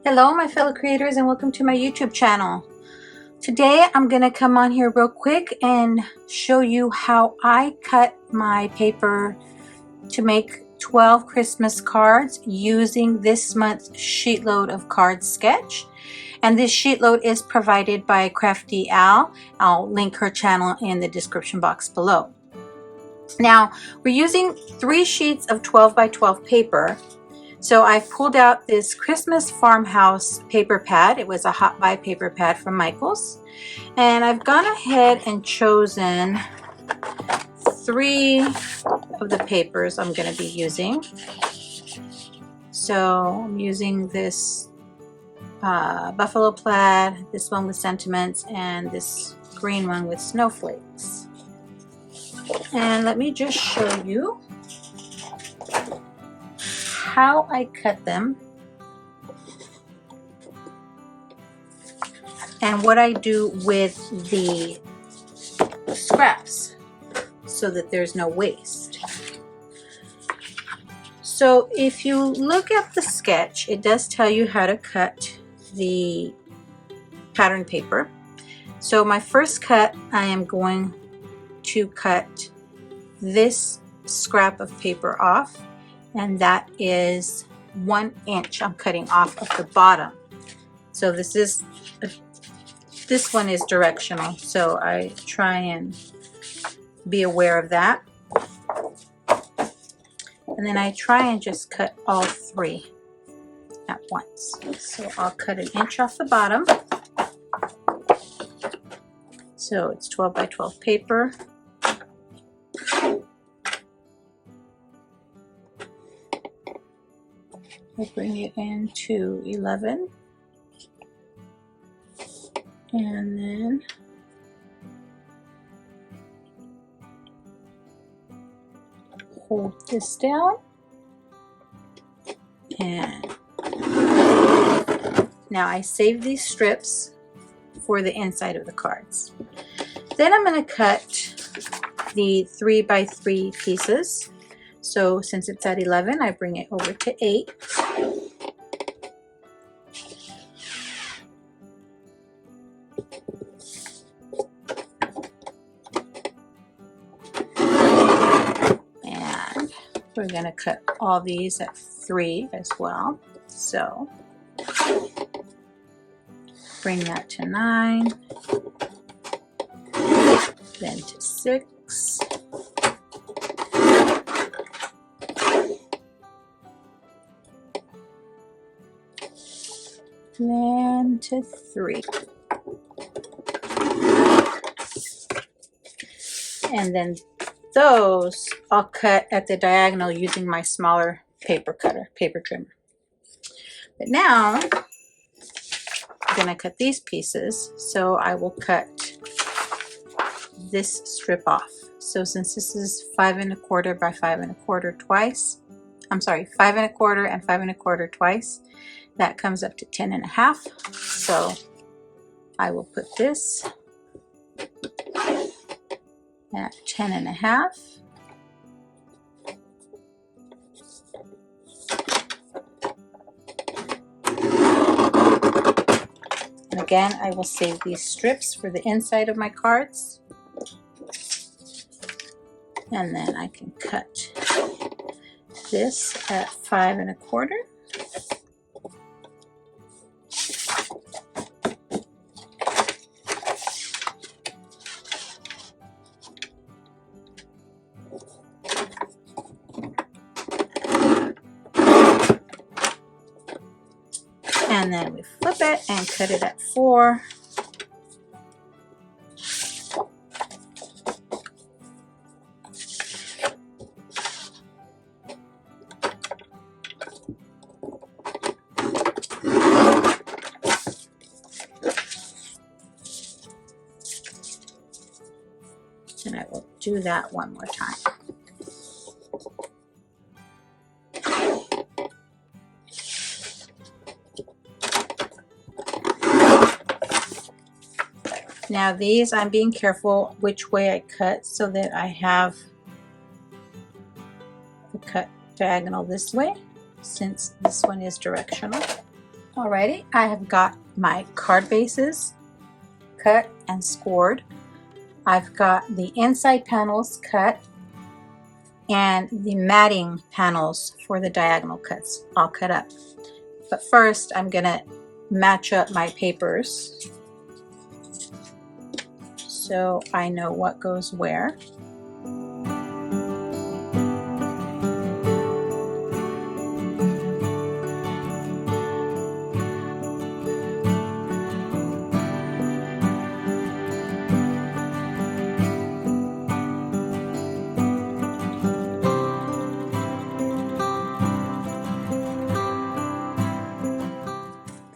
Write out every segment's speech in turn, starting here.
Hello my fellow creators and welcome to my YouTube channel. Today I'm going to come on here real quick and show you how I cut my paper to make 12 Christmas cards using this month's SheetLoad of cards sketch. And this SheetLoad is provided by Crafty Al. I'll link her channel in the description box below. Now we're using 3 sheets of 12 by 12 paper. So I pulled out this Christmas farmhouse paper pad. It was a hot buy paper pad from Michaels. And I've gone ahead and chosen 3 of the papers I'm going to be using. So I'm using this buffalo plaid, this one with sentiments, and this green one with snowflakes. And let me just show you how I cut them and what I do with the scraps so that there's no waste. So if you look at the sketch, it does tell you how to cut the pattern paper. So my first cut, I am going to cut this scrap of paper off, and that is 1 inch I'm cutting off of the bottom. So this one is directional, so I try and be aware of that. And then I try and just cut all 3 at once. So I'll cut 1 inch off the bottom. So it's 12 by 12 paper. I bring it into 11, and then hold this down, and now I save these strips for the inside of the cards. Then I'm going to cut the 3 by 3 pieces. So since it's at 11, I bring it over to 8. And we're going to cut all these at 3 as well. So bring that to 9, then to 6, then to 3, and then those I'll cut at the diagonal using my smaller paper trimmer. But now I'm going to cut these pieces, so I will cut this strip off. So since this is 5 1/4 by 5 1/4 twice, I'm sorry, 5 1/4 and 5 1/4 twice, that comes up to 10 1/2. So I will put this at 10 1/2. And again, I will save these strips for the inside of my cards. And then I can cut this at 5 1/4. And then we flip it and cut it at 4. And I will do that one more time. Now these, I'm being careful which way I cut so that I have the cut diagonal this way, since this one is directional. Alrighty, I have got my card bases cut and scored. I've got the inside panels cut and the matting panels for the diagonal cuts all cut up. But first I'm gonna match up my papers so I know what goes where.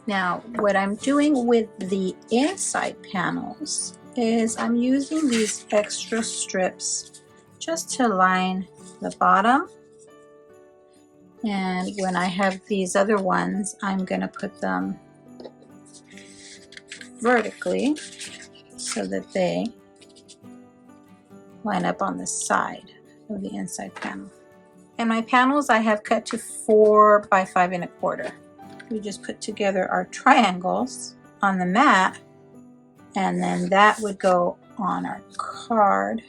Now, what I'm doing with the inside panels is I'm using these extra strips just to line the bottom. And when I have these other ones, I'm going to put them vertically so that they line up on the side of the inside panel. And my panels I have cut to 4 by 5 1/4. We just put together our triangles on the mat, and then that would go on our card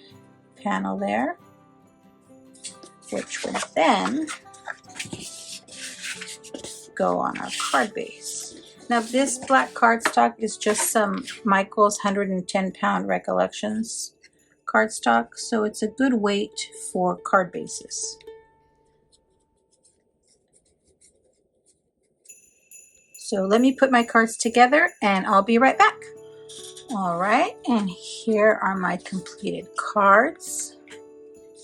panel there, which would then go on our card base. Now this black cardstock is just some Michael's 110-pound Recollections cardstock, so it's a good weight for card bases. So let me put my cards together and I'll be right back. All right, and here are my completed cards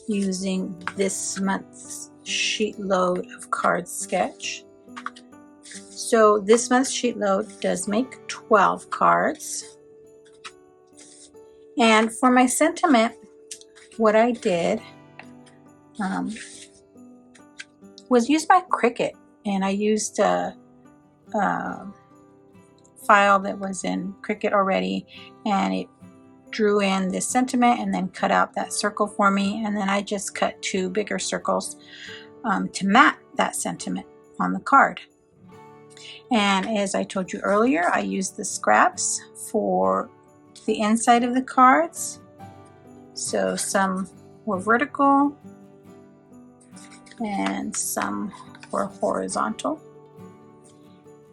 using this month's SheetLoad of Cards sketch. So this month's SheetLoad does make 12 cards. And for my sentiment, what I did was use my Cricut, and I used a file that was in Cricut already, and it drew in this sentiment and then cut out that circle for me, and then I just cut 2 bigger circles to mat that sentiment on the card. And as I told you earlier, I used the scraps for the inside of the cards, so some were vertical and some were horizontal.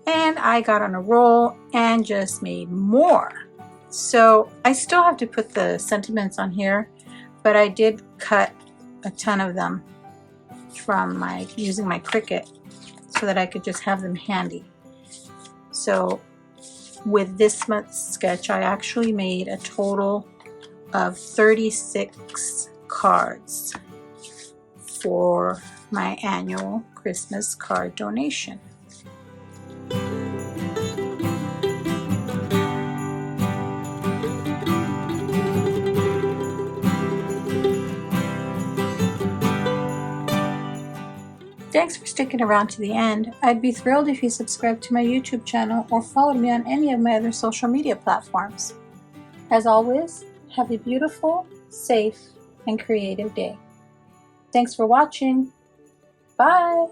And I got on a roll and just made more. So I still have to put the sentiments on here, but I did cut a ton of them from using my Cricut so that I could just have them handy. So with this month's sketch, I actually made a total of 36 cards for my annual Christmas card donation. Thanks for sticking around to the end. I'd be thrilled if you subscribed to my YouTube channel or followed me on any of my other social media platforms. As always, have a beautiful, safe, and creative day. Thanks for watching. Bye!